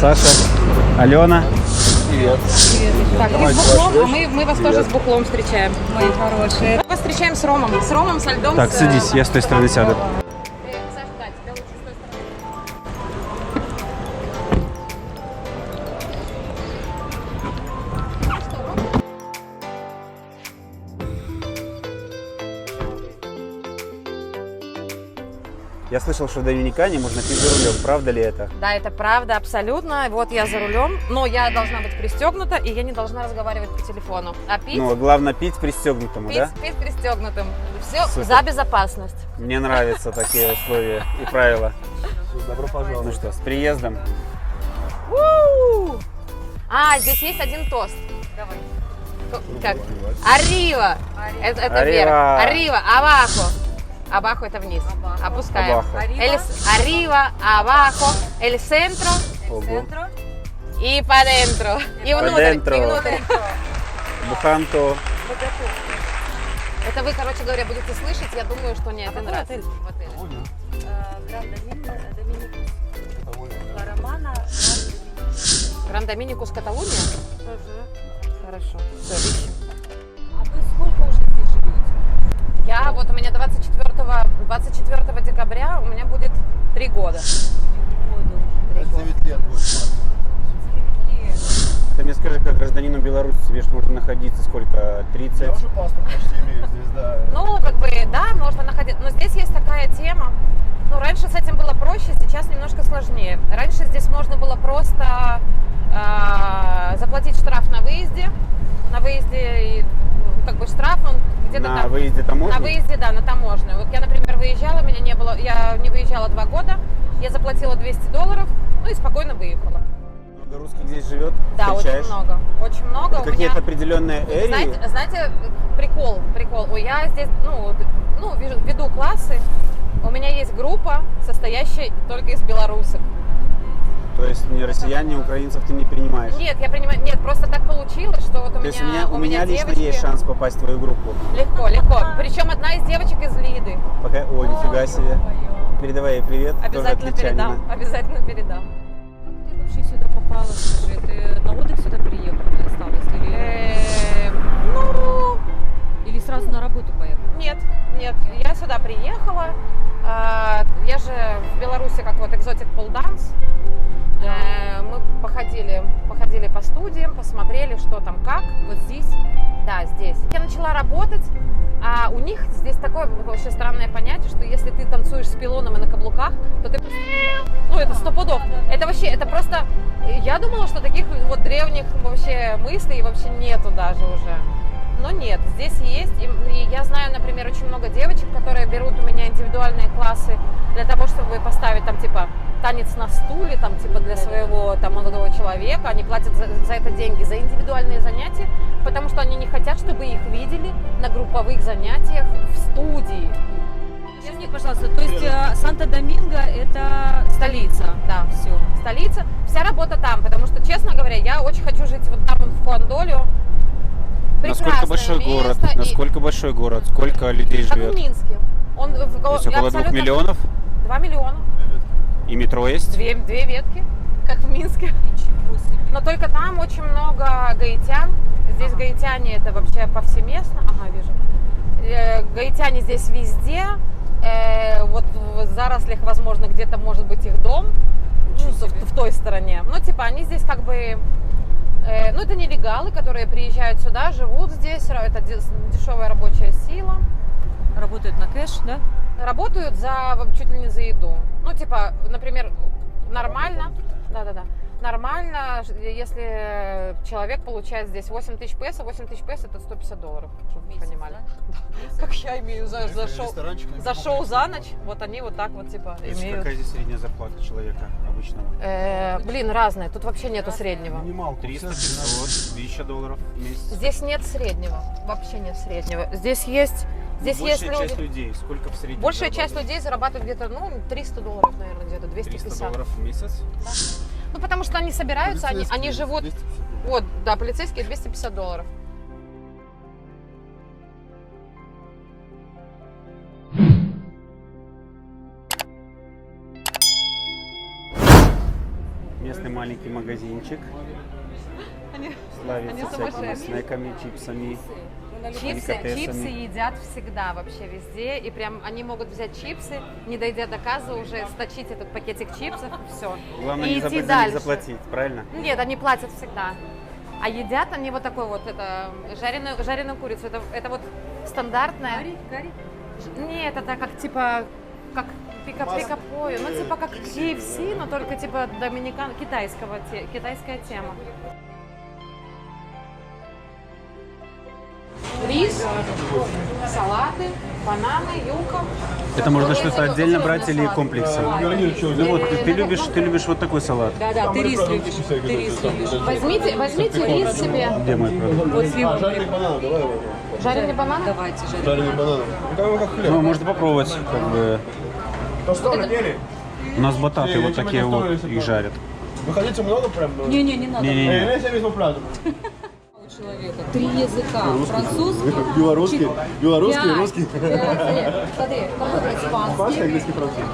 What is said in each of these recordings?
Саша, Алена. Привет. Так, ты с бухлом, а мы вас тоже с бухлом встречаем, мои хорошие. Мы вас встречаем с ромом, со льдом. Так, садись, я с той стороны сяду. Саша, да, тебя лучше с той стороны. Я слышал, что в Доминикане можно пить за рулем. Правда ли это? Да, это правда, абсолютно. Вот я за рулем, но я должна быть пристегнута, и я не должна разговаривать по телефону. А пить, Ну, главное пить пристегнутому, да? пить пристегнутым. Все Супер. за безопасность. Мне нравятся такие условия и правила. Добро пожаловать. Ну что, с приездом. У-у-у! А, здесь есть один тост. Давай. Как? Арива. Это Arriva. вверх. Арива, абахо. Абахо это вниз. Опускаем. Абахо. Арива, абахо, эль центро Ого. и по dentro. И внутрь. dentro. И внутрь. Буханто. Это вы, короче говоря, будете слышать, я думаю, что не один раз. отель? В отеле. Гран-Доминикус, Каталония? Хорошо. Все, ищем. А вы сколько уже здесь живете? Я вот у меня 24 декабря у меня будет 3 года. 9 лет будет. Ты мне скажи, как гражданину Беларуси тебе ж можно находиться сколько? 30? Я уже паспорт почти имею здесь, да. Ну, как бы, да, можно находиться. Но здесь есть такая тема. Ну, раньше с этим было проще, сейчас немножко сложнее. Раньше здесь можно было просто заплатить штраф на выезде. На выезде, и, как бы, штраф, он где-то На там... выезде таможни? На выезде, да, на таможню. Вот я, например, выезжала, меня не было, я не выезжала 2 года, я заплатила $200, ну и спокойно выехала. Много русских здесь живет? Да, Встречаешь? очень много, очень много. Это какие-то определенные эрии? Знаете, прикол. Ой, я здесь, веду классы, у меня есть группа, состоящая только из белорусов. То есть ни россиян, ни украинцев ты не принимаешь? Нет, я принимаю, нет, просто так получилось, что вот То есть у меня лично девочки... есть шанс попасть в твою группу? Легко, легко. Причем одна из девочек из Лиды. Пока... О, нифига себе. Передавай ей привет. Тоже Обязательно отличанина. передам, обязательно передам. Как ты вообще сюда попала, скажи? Ты на отдых сюда приехала и осталась? Ну, Или сразу на работу поехала? нет, я сюда приехала. Я же в Беларуси как вот экзотик пол данс. Мы походили по студиям, посмотрели, что там как. Вот здесь? Да, здесь. Я начала работать, а у них здесь такое вообще странное понятие, что если ты танцуешь с пилоном и на каблуках, то ты... Ну, это 100 пудов. Это вообще, это просто... Я думала, что таких вот древних вообще мыслей вообще нету даже уже. Но нет, здесь есть. И я знаю, например, очень много девочек, которые берут у меня индивидуальные классы для того, чтобы поставить там типа танец на стуле, там типа для своего там молодого человека. Они платят за это деньги, за индивидуальные занятия, потому что они не хотят, чтобы их видели на групповых занятиях в студии. Скажи мне, пожалуйста, то есть Санто-Доминго это столица? Да, Все. столица. Вся работа там, потому что, честно говоря, я очень хочу жить вот там, в Хуандолио. Насколько большой город? место, Насколько большой город? Сколько людей Как в живет? Минске. Он То есть около 2 миллионов? 2 миллиона. И метро есть? Две ветки, как в Минске. Ничего себе. Но только там очень много гаитян. Здесь гаитяне это вообще повсеместно. Ага, вижу. Гаитяне здесь везде. Вот в зарослях, возможно, где-то может быть их дом. Ну, в той стороне. Ну, типа, они здесь как бы... Ну, это нелегалы, которые приезжают сюда, живут здесь. Это дешевая рабочая сила. Работают на кэш, да? Работают чуть ли не за еду. Ну, типа, например, нормально. Да. Нормально, если человек получает здесь 8 тысяч песо. 8 тысяч песо это $150, чтобы вы понимали. Да. Как я имею за шоу за ночь, вот они вот так вот типа имеют. Какая здесь средняя зарплата человека обычного? Блин, разные. Тут вообще нету среднего. Минималку. 300, 500, $1000 в месяц. Здесь нет среднего. Вообще нет среднего. Здесь есть Большая люди. часть людей, сколько в среднем? Большая часть зарабатывает? людей зарабатывает где-то, $300, наверное, где-то $250. $300 в месяц? Да. Ну, потому что они собираются, они живут... 250. Вот, да, полицейские $250. Место классный маленький магазинчик. Они Славится всякими сумасшедшие. снеками, чипсами. Чипсы деликатесами. едят всегда вообще везде. И прям они могут взять чипсы, не дойдя до кассы, уже сточить этот пакетик чипсов, все. Главное и не идти забыть за них дальше. заплатить, правильно? Нет, они платят всегда. А едят они вот такой вот, это жареную курицу. Это вот стандартная. Карри? Нет, это как типа как пикапою. Ну типа как KFC, но только типа китайская тема. Рис, салаты, бананы, юка. Это можно что-то отдельно брать или комплексом? Ну вот, ты любишь вот такой салат. Да, ты рис любишь. Ты рис любишь. Возьмите рис себе. Где мой продукт? Вот сливок. Жареный банан, давай его. Жареный банан. Давайте, жареный. Жареный банан. Ну, как хлеб. Ну, можно попробовать, как бы. Тостеры ели? У нас бататы Не, вот чем такие это вот, стоит, их жарят. Вы хотите много прям? Не надо. Не-не-не. Я себе візьму пляжу. У человека 3 языка. Французский. Белорусский, белорусский, Пять. русский. Смотри, какой Испанский, испанский, английский, французский.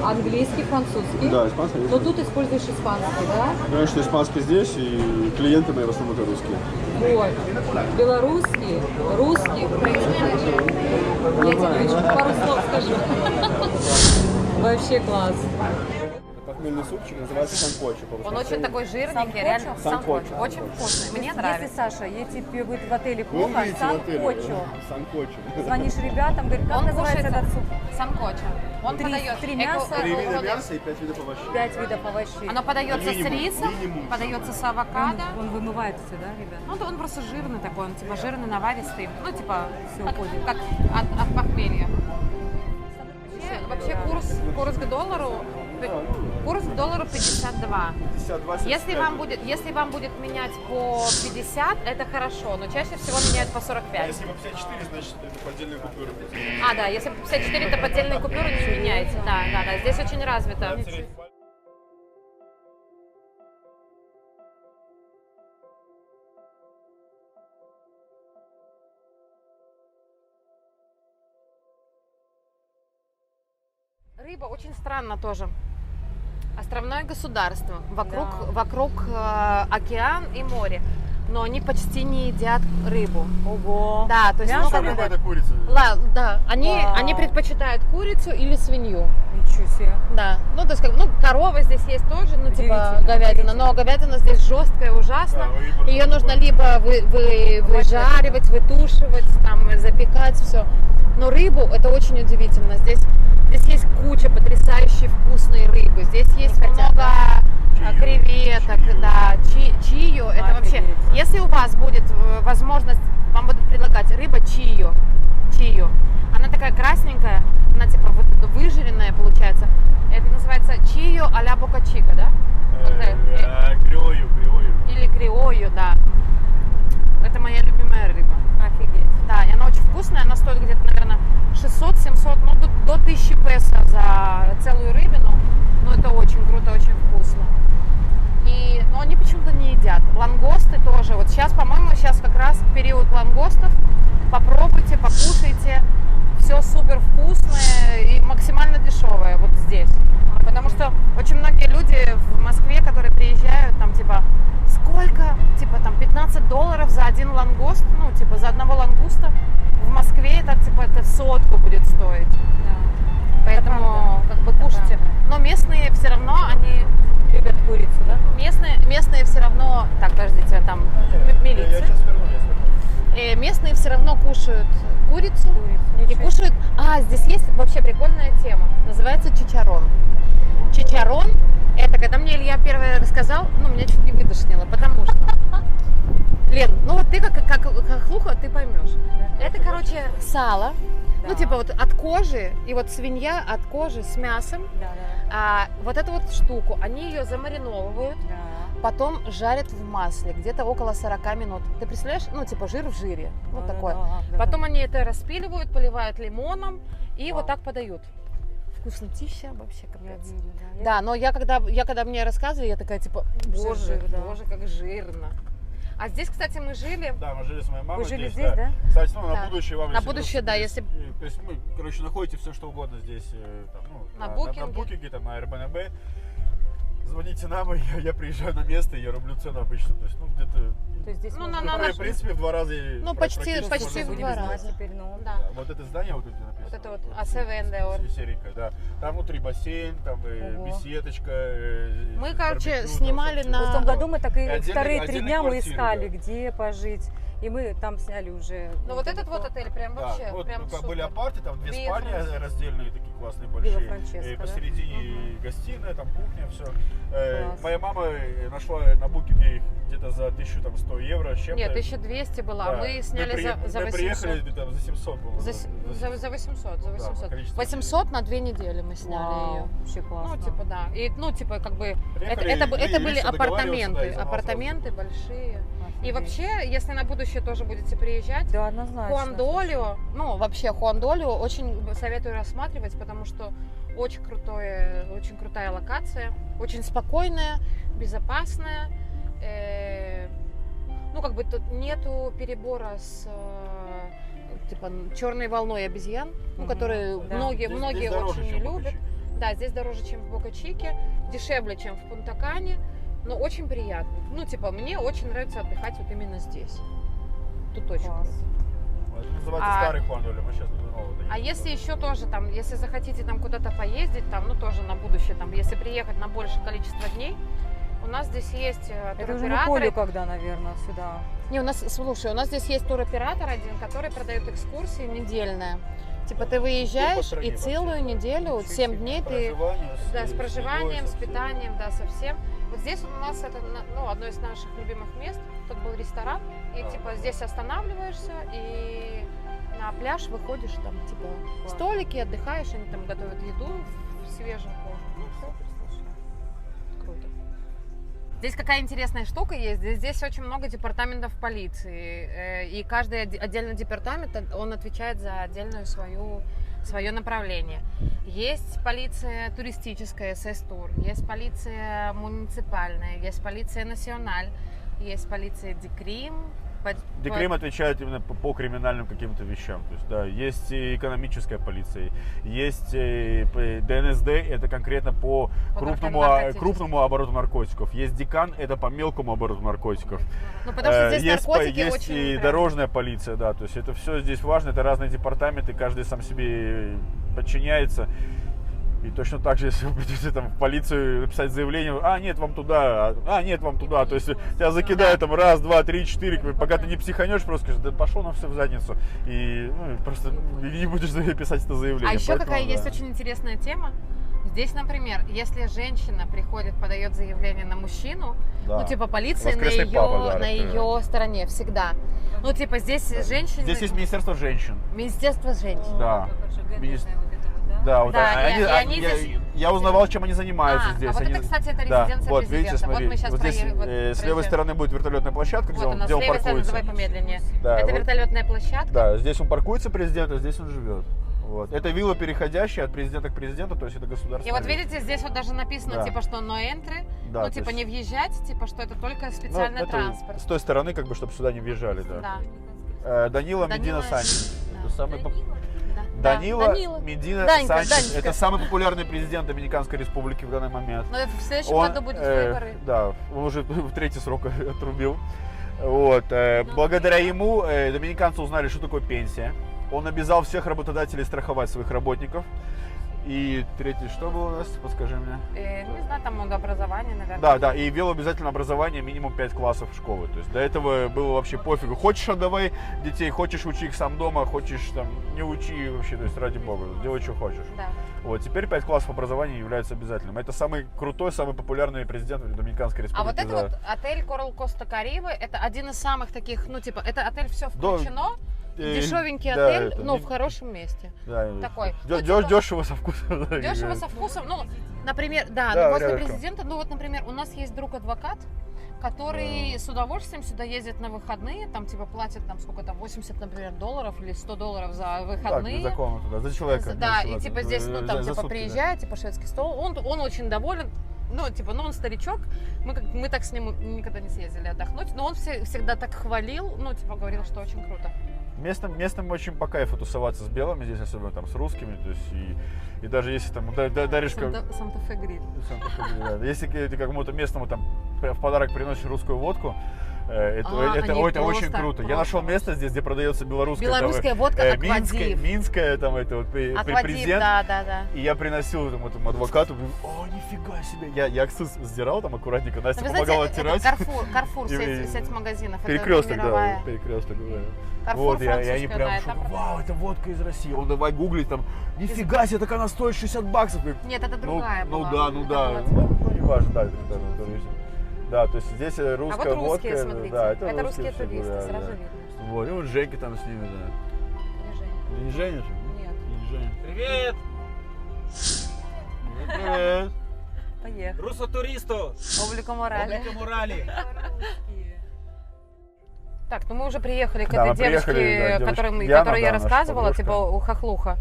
английский, французский. Да, испанский, Но английский. тут используешь испанский, да? Потому что испанский здесь, и клиенты мои в основном это русские. Вот. Белорусский, русский, украинский. Я тебе еще пару слов скажу. Вообще класс. Похмельный супчик называется санкочи. Он очень такой жирненький, Санкочо? реально. Санкочо. Очень вкусный. Мне Если, нравится. Саша, если тебе будет в отеле Вы плохо, увидите в отеле. санкочо. Санкочи. Звонишь ребятам, говоришь, как Он называется кушается этот суп? санкоча. Он Три- подает три мяса, 3 вида он- мяса и 5 видов овощей. 5 видов овощей. Оно подается с Минимум, рисом, минимум. подается с авокадо. Он вымывается, да, ребят? Ну, да он просто жирный такой, он типа жирный, наваристый. Ну, типа, Всё, как, понял. как от похмелья. Вообще курс к доллару 52. 52, Если вам будет менять по 50, это хорошо, но чаще всего меняют по 45. Если по 54, значит это поддельные купюры. А, да, если по 54, то поддельные купюры не меняете. Да, здесь очень развито. Рыба очень странно тоже. Островное государство, вокруг океан и море, но они почти не едят рыбу. Ого. Да, то есть, Мясо как бы- Какая-то курица. да, Вау. они предпочитают курицу или свинью. Ничего себе. Да, ну то есть как, ну корова здесь есть тоже, ну типа Удивительно, говядина, но говядина здесь жесткая, ужасно. Да, выбор Ее такой. нужно либо выжаривать, вытушивать, там запекать, все. Но рыбу это очень удивительно. Здесь есть куча потрясающей вкусной рыбы. Здесь есть много креветок, да, чию. Это вообще, Офигеть. если у вас будет возможность, вам будут предлагать рыба чию. Она такая красненькая, она типа вот выжаренная получается. Это называется чию а-ля бока-чика, да? Криою. Или криою, да. Это моя любимая рыба. Офигеть. Да, и она очень вкусная, она стоит где-то, наверное, 600-700, ну, до 1000 песо за целую рыбину. Но это очень круто, очень вкусно. Но они почему-то не едят. Лангосты тоже. Вот сейчас, по-моему, как раз период лангостов. Попробуйте, покушайте. Все супер вкусное и максимально дешевое вот здесь. Потому что очень многие люди в Москве, которые приезжают, там типа, сколько? Типа там $15 за один лангост, ну типа за одного лангуста. В Москве это типа это 100 будет стоить. Да. Поэтому как бы кушайте. правда. Но местные все равно, они Любят курицу, да? местные все равно, так, подождите, там Я милиция. сейчас верну. Местные все равно кушают курицу и Ничего. кушают. Здесь есть вообще прикольная тема. Называется чичарон. Чичарон – это когда мне Илья первый рассказал, ну меня чуть не выдошнило, потому что. Лен, ну вот ты как хохлуха, ты поймешь. Это, короче, сало. Да. Ну типа вот от кожи и вот свинья от кожи с мясом. Да. Вот эту вот штуку, они ее замариновывают. Да. Потом жарят в масле, где-то около 40 минут. Ты представляешь? Ну, типа жир в жире. Вот Да, такое. да. Потом они это распиливают, поливают лимоном и Вау. вот так подают. Вкуснотища вообще Я капец. видела, да. Да, но я когда мне рассказывали, я такая типа, боже, жир, да. боже, как жирно. А здесь, кстати, мы жили. Да, мы жили с моей мамой Вы жили здесь, здесь, да? Кстати, ну, Да. на будущее вам... На если будущее, вдруг да, здесь, если- То есть вы, короче, находите все, что угодно здесь, там, ну, На на Booking. Booking, там, на Airbnb. звоните нам, и я приезжаю на место, и я рублю цену обычно. То есть, ну, где-то, То есть здесь Ну, можно- на в принципе, в 2 раза. Ну, почти в Будем 2 знать раза. теперь, ну. Да. Да, вот это здание, вот тут где написано. Вот это вот АСВН, да, Серенькое, да. Там внутри бассейн, там Ого. беседочка. Мы, короче, барбекю, там снимали всё. на- В том году мы так и Отдельные- вторые 3 отдельные дня мы квартиры, искали, да. где пожить. И мы там сняли уже. Ну вот этот недалеко. вот отель прям Да, вообще, вот прям там супер. были апарты, там 2 Вилла спальни Франческо. раздельные, такие классные, Вилла большие. Франческо, да? Посередине гостиная, там кухня, все. Класс. Моя мама нашла на букинге где-то за 1100 евро с чем-то. Нет, 1200 была, Да. мы сняли за мы 800. приехали там за 700, по-моему. За 800, за Да, 800. количество 800 на 2 недели мы сняли Вау, ее. вообще классно. Ну, типа, да. И, ну, типа, как бы, Приехали, это были решили договариваться, да, апартаменты, и за нас апартаменты большие. И Офигеть. вообще, если на будущее тоже будете приезжать, Да, однозначно. Хуандолио, ну, вообще Хуандолио очень советую рассматривать, потому что очень крутая локация, очень спокойная, безопасная. Ну, как бы тут нету перебора с типа черной волной обезьян, ну, Мгм. которые Да. многие Здесь дороже, очень не чем в любят. Бока-Чике. Да, здесь дороже, чем в Бока-Чике, дешевле, чем в Пунта-Кане, но очень приятно. Ну, типа, мне очень нравится отдыхать вот именно здесь. Тут очень Класс. круто. Это называется А- старый Хуандолио, мы сейчас на новый доедем. А если еще тоже там, если захотите там куда-то поездить, там, ну тоже на будущее, там, если приехать на большее количество дней, у нас здесь есть Это уже на туроператоры. поле когда, наверное, сюда. Не, у нас, слушай, у нас здесь есть туроператор один, который продает экскурсии недельные. Типа ты выезжаешь стране и вообще. целую неделю, 7 дней ты... Да, с проживанием, с едой, питанием, да, со всем. Вот здесь вот у нас это, ну, одно из наших любимых мест. Тут был ресторан, и А. типа здесь останавливаешься и на пляж выходишь, там типа Класс. столики, отдыхаешь, они там готовят еду свеженькую. Ну, всё. Круто. Здесь какая интересная штука есть. Здесь очень много департаментов полиции. И каждый отдельный департамент, он отвечает за отдельную свое направление. Есть полиция туристическая, СС-тур, есть полиция муниципальная, есть полиция националь, есть полиция Декрим. Декрим отвечает именно по криминальным каким-то вещам. То есть, да, есть и экономическая полиция, есть ДНСД, это конкретно по наркотическим. крупному обороту наркотиков. Есть декан, это по мелкому обороту наркотиков. Ну, потому что здесь Есть, наркотики есть очень и прям- дорожная полиция, да, то есть это все здесь важно, это разные департаменты, каждый сам себе подчиняется. И точно так же, если вы придете там в полицию написать заявление, нет, вам туда, нет, вам туда. То есть тебя закидают там раз, два, три, четыре, пока ты не психанешь, просто скажешь, да пошел на все в задницу. И просто не будешь писать это заявление. А еще Поэтому, какая да. есть очень интересная тема. Здесь, например, если женщина приходит, подает заявление на мужчину, Да. ну, типа, полиция Воскресный папа, да, на например. ее стороне всегда. Ну, типа, здесь женщины... Здесь есть Министерство женщин. Министерство женщин. Да. Как же ГД, Министр- вот это вот, да? Да, вот Да, и они я, здесь- я узнавал, чем они занимаются здесь. А вот Они- это, кстати, это Да, резиденция вот, президента. видите, смотри, Вот мы сейчас вот здесь проедем, вот с левой проезжаем. стороны будет вертолетная площадка, где Вот у нас где с он левой стороны, паркуется. давай помедленнее. Да, Это вот. вертолетная площадка. Да, здесь он паркуется, президент, а здесь он живет. Вот. Это вилла, переходящая от президента к президенту, то есть это государство. И вот видите, здесь вот даже написано, Да. типа, что no entry, Да, ну, то типа, есть- не въезжать, типа, что это только Ну, специальный это транспорт. с той стороны, как бы, чтобы сюда не въезжали, да. Да. Данила Медина Данила- Санчес. да. Это самый Да. Данила Данила. Медина Данька, Санчес. Данечка. Это самый популярный президент Доминиканской республики в данный момент. Но в следующем Он, году будут выборы. Да, он уже в третий срок отрубил. Вот. Благодаря ему доминиканцы узнали, что такое пенсия. Он обязал всех работодателей страховать своих работников. И третий, что было у нас? Подскажи мне. Не знаю, там много образования, наверное. Да, да, и ввел обязательно образование минимум 5 классов школы. То есть до этого было вообще пофигу. Хочешь, отдавай детей, хочешь, учи их сам дома, хочешь, там, не учи вообще, то есть ради бога, делай, что хочешь. Да. Вот, теперь 5 классов образования является обязательным. Это самый крутой, самый популярный президент в Доминиканской республике. А вот это за- вот отель Корал Коста Карибы, это один из самых таких, ну, типа, это отель все включено, дешевенький да, отель, это но не- в хорошем месте. Да, такой. Ну, типа- дешево со вкусом. Дешево со вкусом, ну, например, да, Да, ну, возле рядышком. президента, ну, вот, например, у нас есть друг-адвокат, который с удовольствием сюда ездит на выходные, там, типа, платит, там, сколько там, 80, например, долларов или 100 долларов за Так, выходные. за комнату, да, за человека. Да, за и типа человека, здесь, ну за- там за типа сутки, да. приезжает, типа шведский стол, он очень доволен, ну типа, ну он старичок, мы так с ним никогда не съездили отдохнуть, но он всегда так хвалил, ну типа говорил, что очень круто. Местным очень по кайфу тусоваться с белыми здесь, особенно там с русскими, то есть и даже если там даришь Санта-Фе гриль. да. Если ты какому-то местному там в подарок приносишь русскую водку, это они очень просто- круто. Я нашел место здесь, где продается белорусская. Белорусская водка Аквадив. Минская, там это вот Аквадив, презент. да. И я приносил этому адвокату, говорю, о, нифига себе. Я акциз сдирал там аккуратненько, Настя Вы помогала знаете, оттирать. Карфур, И- сеть магазинов. это Перекресток, мировая. да, перекресток, да. Карфур Вот, и они французская, прям, да, что, это правда. вау, это водка из России. Он давай гуглить там, нифига себе, так она стоит 60 баксов. Говорю, Нет, это другая ну была. да, Это да. была Ну, не важно, да, это есть. Да, то есть здесь русская А вот русские, водка. смотрите. Да, Это русские все, туристы, да, сразу да. видно. Вот, и вот Женька там с ними, да. Не Женя же? Нет. Не Женя. Привет! Привет. Поехали. Русо-туристу! Облика морали. Мурали! Так, ну мы уже приехали к Да, этой мы приехали, да, девочке, девушка. которой Яна, я да, наша рассказывала, подружка. типа у хохлуха.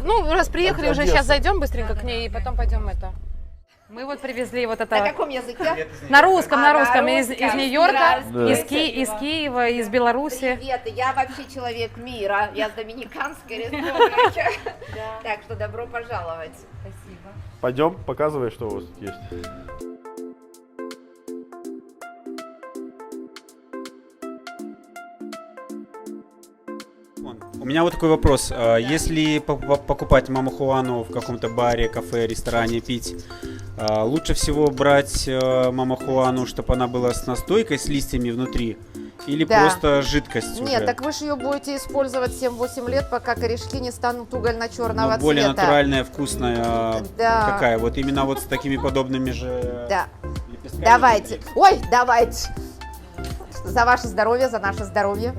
Ну, раз приехали, уже Одесса. сейчас зайдем быстренько к ней и потом пойдем это. Мы вот привезли вот это... На каком языке? На русском, А, из русском. Нью-Йорка, Да. из Киева, из Беларуси. Привет, я вообще человек мира, я с Доминиканской республики. Так что добро пожаловать. Спасибо. Пойдем, показывай, что у вас тут есть. У меня вот такой вопрос. Если покупать мамахуану в каком-то баре, кафе, ресторане, пить, лучше всего брать мамахуану, чтобы она была с настойкой, с листьями внутри? Или Да. просто жидкость уже? Нет, так вы же ее будете использовать 7-8 лет, пока корешки не станут угольно-черного Но более цвета. натуральная, вкусная. Да. Какая? Вот именно вот с такими подобными же Да. лепестками? Давайте. Ой, давайте. За ваше здоровье, за наше здоровье.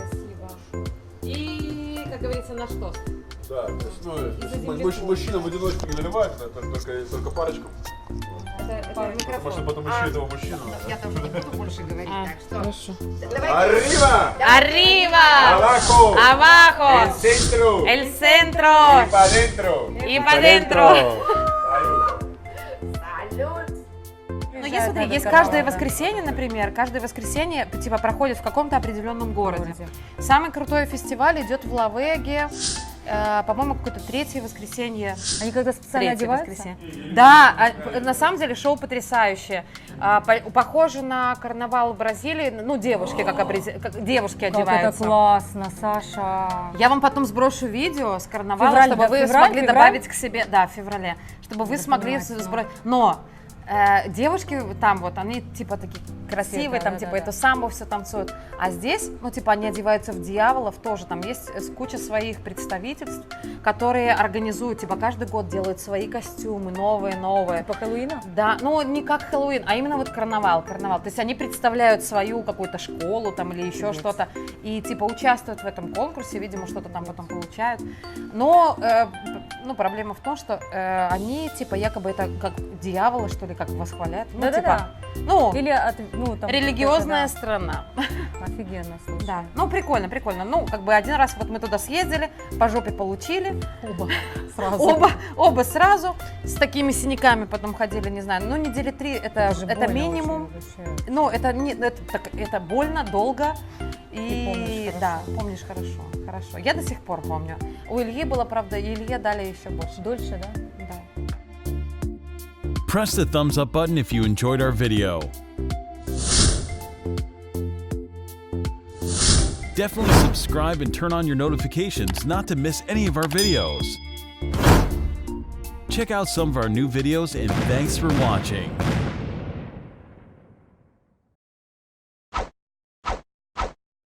И, как говорится, наш тост. Да, то есть, мужчина в одиночку не наливает, только парочку. Потому что потом еще этого мужчину. Я тоже не буду больше говорить, так что... Хорошо. Arriba! Arriba! Abajo! Abajo! Centro! El centro! Pa' dentro! Y pa' dentro! Салют! Ну, есть, смотри, есть каждое воскресенье, например, каждое воскресенье типа проходит в каком-то определенном городе. Самый крутой фестиваль идет в Лавеге, по-моему, какое-то третье воскресенье. Они когда специально Третье одеваются? воскресенье. Да, на самом деле шоу потрясающее. Похоже на карнавал в Бразилии. Ну, девушки, как девушки Как это одеваются. классно, Саша. Я вам потом сброшу видео с карнавала, Февраль, чтобы да, вы февраль, смогли февраль? добавить к себе, да, в феврале, чтобы вы Надо смогли понимать, сбросить. Но девушки там вот, они типа такие красивые, там типа это самбо все танцуют. А здесь, ну типа они одеваются в дьяволов тоже, там есть куча своих представительств, которые организуют, типа каждый год делают свои костюмы, новые. Типа Хэллоуина? Да, ну не как Хэллоуин, а именно вот карнавал. То есть они представляют свою какую-то школу там или еще что-то и типа участвуют в этом конкурсе, видимо, что-то там потом получают. Но ну, проблема в том, что они типа якобы это как дьяволы, что ли, как восхваляют. Ну, Да-да-да. типа, ну, Или ну, там, религиозная какая-то, страна. да. Офигенно, слушай. Да, ну прикольно. Ну, как бы один раз вот мы туда съездили, по жопе получили. Оба сразу. С такими синяками потом ходили, не знаю, ну недели 3 это больно минимум. очень вообще. Ну, это больно, долго. И помнишь да, помнишь хорошо. Я до сих пор помню. У Ильи было, правда, и Илье дали еще больше. Дольше, да? Да. Press the thumbs up button if you enjoyed our video. Definitely subscribe and turn on your notifications not to miss any of our videos. Check out some of our new videos and thanks for watching.